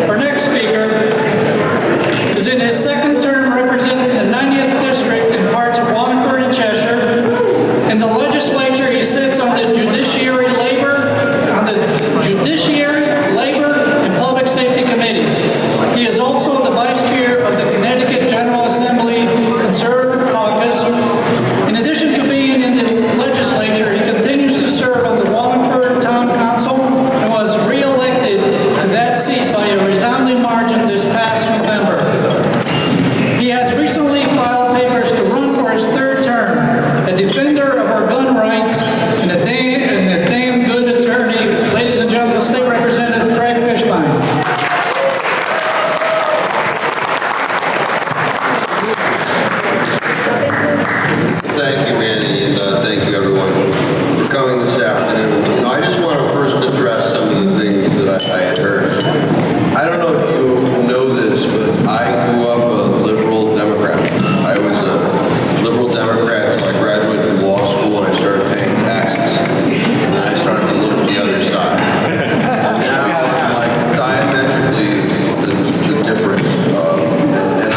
Our next speaker is in his second term representing the 90th District in parts of Wallingford and Cheshire. In the legislature, he sits on the Judiciary, Labor, and Public Safety Committees. He is also the Vice Chair of the Connecticut General Assembly Conservative Caucus. In addition to being in the legislature, he continues to serve on the Wallingford Town Council and was re-elected to that seat by a resounding margin this past November. He has recently filed papers to run for his third term, a defender of our gun rights and a damn good attorney. Ladies and gentlemen, State Representative Craig Fishbein. Thank you, Manny, and thank you, everyone, for coming this afternoon. I just want to first address some of the things that I had heard. I don't know if you know this, but I grew up a liberal Democrat. I was a liberal Democrat until I graduated from law school and I started paying taxes. And then I started to look at the other side. And now I'm like diametrically the difference. And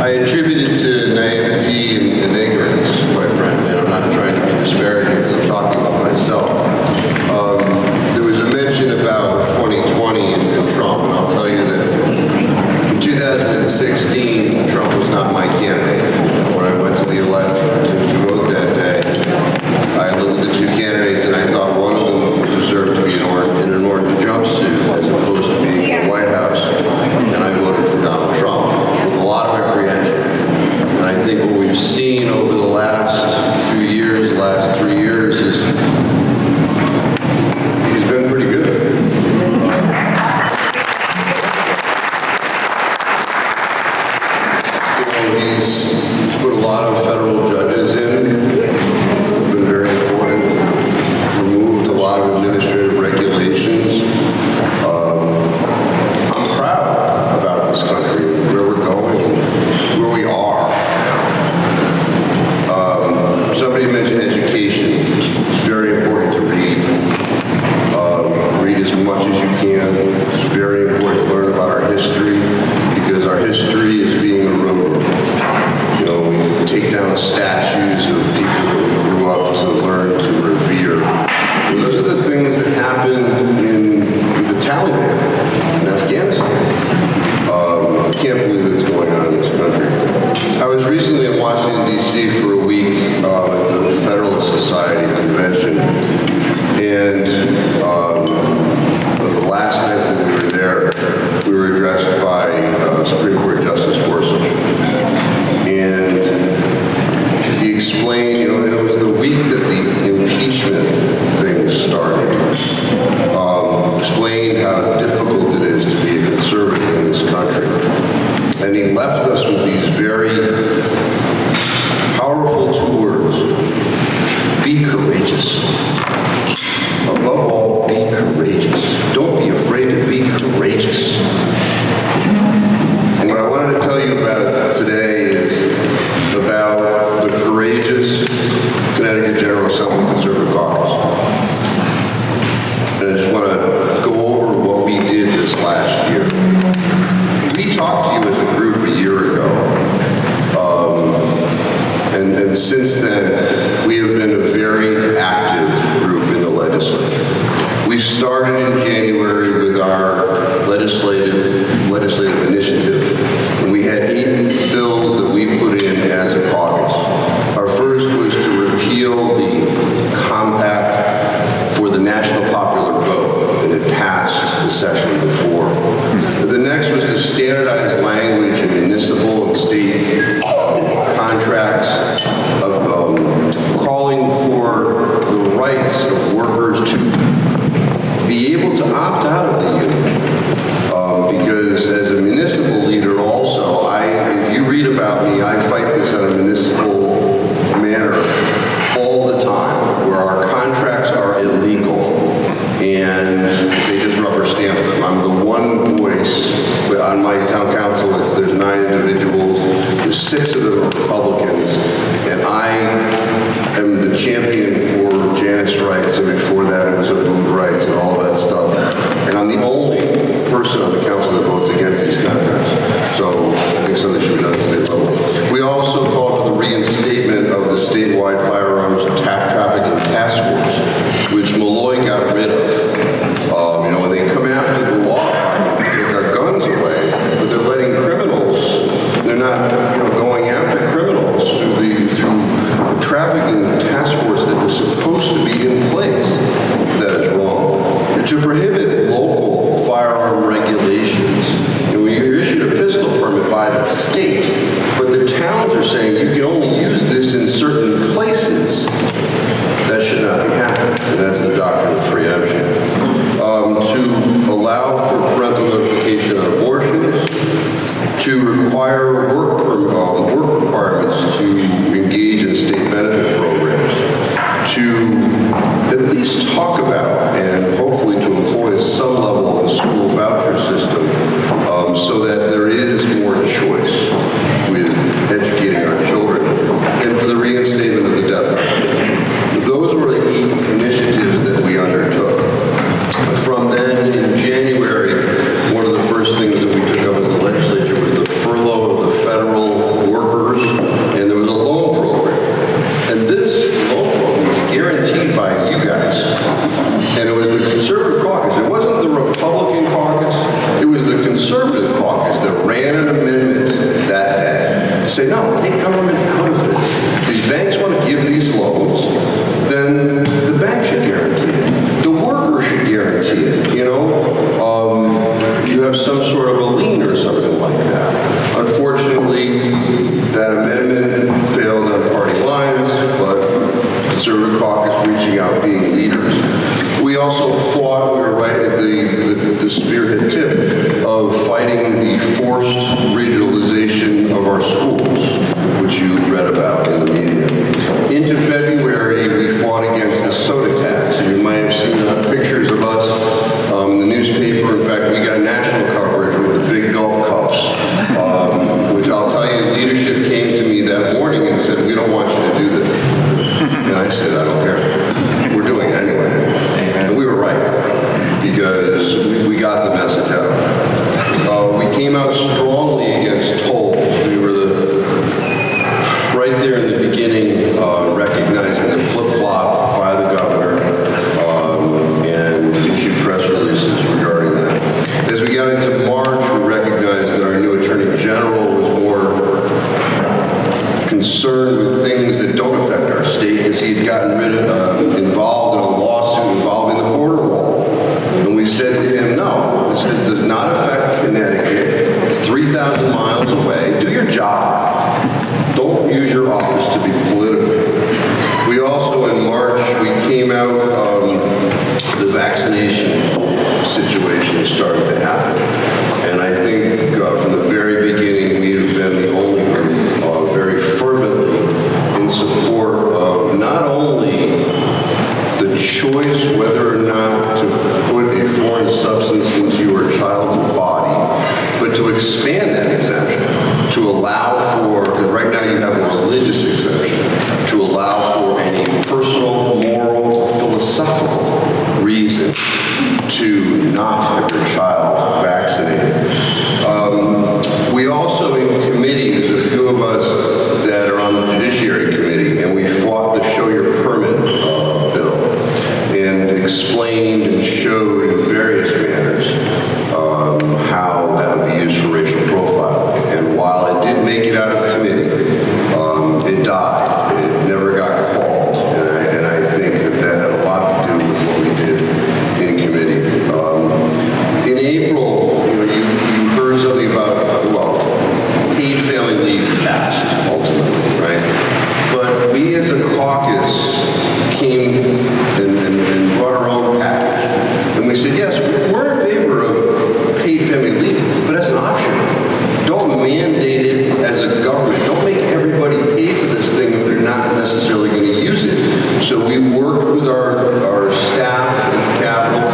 I attribute it to naivety and ignorance, quite frankly, and I'm not trying to be disparaging because I'm talking about myself. There was a mention about 2020 and Trump, and I'll tell you that in 2016, Trump was not my candidate. When I went to the election to vote that day, I looked at the two candidates and I thought one of them deserved to be in an orange jumpsuit as opposed to being in the White House, and I voted for Donald Trump with a lot of apprehension. And I think what we've seen over the last few years, last 3 years, is he's been pretty good. He's put a lot of federal judges in, been very important, removed a lot of administrative regulations. I'm proud about this country, where we're going, where we are. Somebody mentioned education. It's very important to read. Read as much as you can. It's very important to learn about our history because our history is being eroded. You know, we take down statues of people that we grew up to learn to revere. And those are the things that happened in the Taliban in Afghanistan. I can't believe what's going on in this country. I was recently in Washington, D.C. for a week at the Federalist Society convention, and the last night that we were there, we were addressed by Supreme Court Justice Gorsuch, and he explained, you know, it was the week that the impeachment thing started, explained how difficult it is to be a conservative in this country. And he left us with these very powerful two words: be courageous. Above all, be courageous. Don't be afraid to be courageous. And what I wanted to tell you about today is about the courageous Connecticut General Assembly Conservative Caucus. And I just want to go over what we did this last year. We talked to you as a group a year ago, and since then, we have been a very active group in the legislature. We started in January with our legislative initiative, and we had 8 bills that we put in as a caucus. Our first was to repeal the compact for the national popular vote that had passed the session before. The next was to standardize language in municipal and state contracts of calling for the rights of workers to be able to opt out of the union. Because as a municipal leader also, if you read about me, I fight this in a municipal manner all the time, where our contracts are illegal and they just rubber stamp them. I'm the one voice on my town council. There's 9 individuals, there's 6 of them are Republicans, and I am the champion for Janus rights, and before that it was Abood rights and all of that stuff. And I'm the only person on the to require work requirements to engage in state benefit programs, to at least talk about and hopefully to employ some level of a school voucher system so that there is more choice with educating our children, and for the reinstatement of the death penalty. Those were the 8 initiatives that we undertook. From then, in January, one of the first things that we took up as the legislature was the furlough of the federal workers, and there was a loan program. And this loan program was guaranteed by you guys. And it was the conservative caucus. It wasn't the Republican caucus. It was the conservative caucus that ran an amendment that day. Say, no, take government out of this. These banks want to give these loans, then the bank should guarantee it. The worker should guarantee it, you know? You have some sort of a lien or something like that. Unfortunately, that amendment failed on party lines, but conservative caucus reaching out, being leaders. We also fought, we were right at the spearhead tip of fighting the forced regionalization of our schools, which you read about in the media. Into February, we fought against the soda tax, and you might have seen pictures of us in the newspaper. In fact, we got national coverage with the big gulp cups, which I'll tell you, leadership came to me that morning and said, we don't want you to do this. And I said, I don't care. We're doing it anyway. And we were right, because we got the message out. We came out strongly against tolls. We were right there in the beginning, recognizing the flip-flop by the governor, and issued press releases regarding that. As we got into March, we recognized that our new Attorney General was more concerned with things that don't affect our state, because he had gotten involved in a lawsuit involving the border wall. And we said to him, no, this does not affect Connecticut. It's 3,000 miles away. Do your job. Don't use your office to be political. We also, in March, we came out, the vaccination situation started to happen. And I think from the very beginning, we have been the only group very fervently in support of not only the choice whether or not to put a foreign substance into your child's body, but to expand that exemption, to allow for, because right now you have a religious exemption, to allow for any personal, moral, philosophical reason to not have your child vaccinated. We also, in committee, there's a few of us that are on the Judiciary Committee, and we fought the Show Your Permit bill, and explained and showed in various manners how that would be used for racial profiling. And while it did make it out of committee, it died. It never got called, and I think that had a lot to do with what we did in committee. In April, you heard something about, paid family leave passed, ultimately, right? But we as a caucus came and brought our own package. And we said, yes, we're in favor of paid family leave, but as an option. Don't mandate it as a government. Don't make everybody pay for this thing if they're not necessarily going to use it. So we worked with our staff at the Capitol,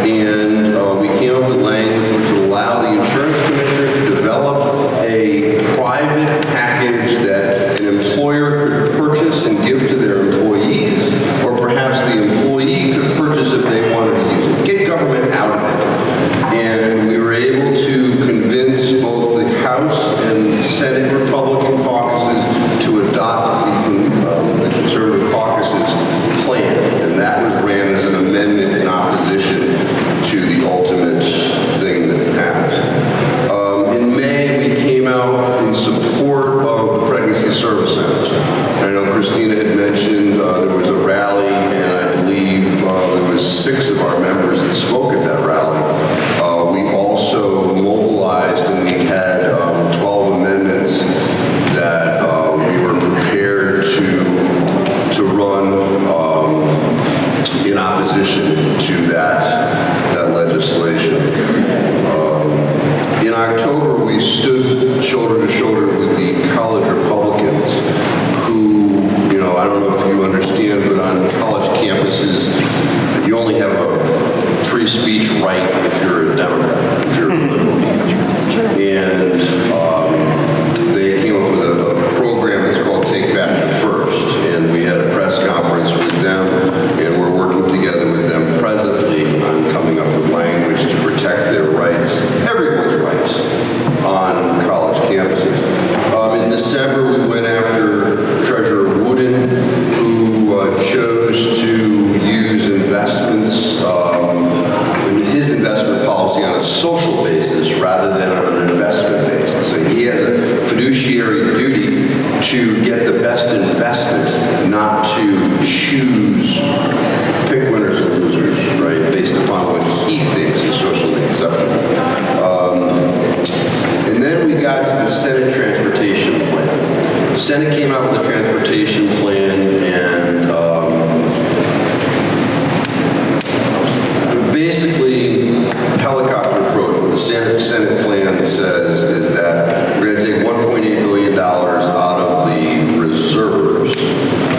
and we came up with language which would allow the insurance commissioner to develop a private package that an employer could purchase and give to their employees, or perhaps the employee could purchase if they wanted to use it. Get government out of it. And we were able to convince both the House and Senate Republican caucuses to adopt the Conservative caucus's plan. And that was ran as an amendment in opposition to the ultimate thing that passed. In May, we came out in support of the pregnancy service centers. I know Christina had mentioned there was a rally, and I believe there was 6 of our members that spoke at that rally. We also mobilized, and we had 12 amendments that we were prepared to run in opposition to that legislation. In October, we stood social basis rather than on an investment basis. So he has a fiduciary duty to get the best investment, not to choose, pick winners and losers, right, based upon what he thinks is socially acceptable. And then we got to the Senate Transportation Plan. The Senate came out with a transportation plan, and basically, helicopter approach. What the Senate plan says is that we're going to take $1.8 billion out of the reserves,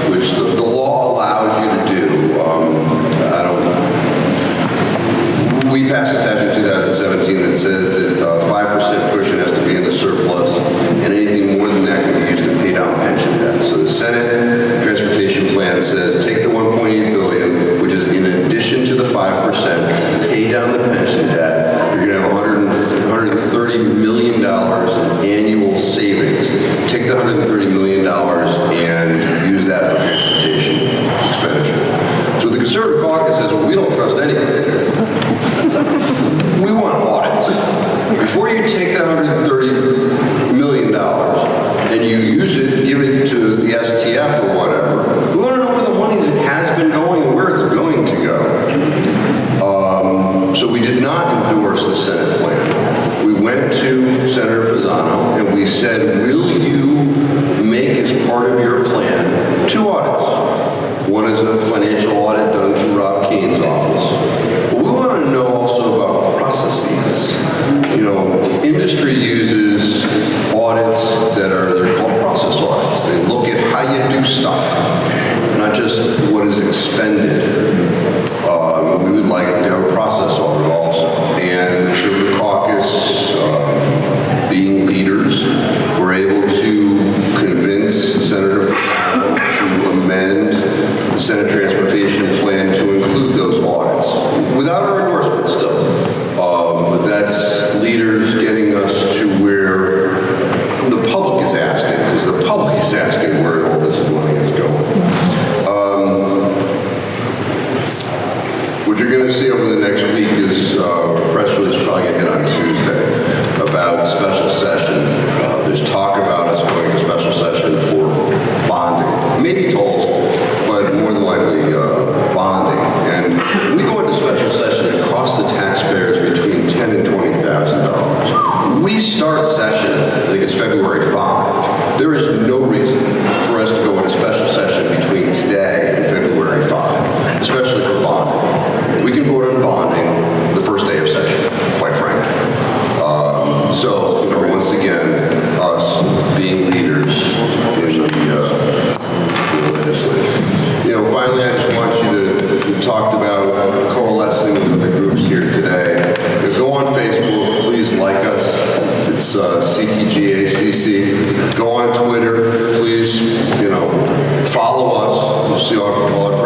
which the law allows you to do. We passed a statute in 2017 that says that 5% cushion has to be in the surplus, and anything more than that can be used to pay down pension debt. So the Senate Transportation Plan says take the $1.8 billion, which is in addition to the 5%, pay down the pension debt. You're going to have $130 million in annual savings. Take the $130 million and use that for transportation expenditures. So the Conservative Caucus says, well, we don't trust anybody. We want audits. Before you take that $130 million and you use it, give it to the STF or whatever, we want to know where the money has been going and where it's going to go. So we did not endorse the Senate plan. We went to Senator Fasano and we said, will you make as part of your plan 2 audits? One is a financial audit done through Rob Kane's office. But we want to know also about processes. You know, industry uses audits they're called process audits. They look at how you do stuff, not just what is expended. We would like to have a process audit also. And through the caucus, being leaders, we're able to convince Senator to amend the Senate Transportation Plan to include those audits, without our endorsement still. But that's leaders getting us to where the public is asking, because the public is asking where all this money is going. What you're going to see over the next week is a press release probably going to hit on Tuesday about special session. There's talk about us going to special session for bonding, maybe tolls, but more than likely bonding. And when we go into special session, it costs the taxpayers between $10,000 and $20,000. We start session, I think it's February 5. There is no reason for us to go into special session between today and February 5, especially for bonding. We can vote on bonding the first day of session, quite frankly. So, you know, once again, us being leaders in the legislature. You know, finally, I just want you to, we talked about coalescing with other groups here today. Go on Facebook, please like us. It's CTGACC. Go on Twitter, please, you know, follow us. You'll see all our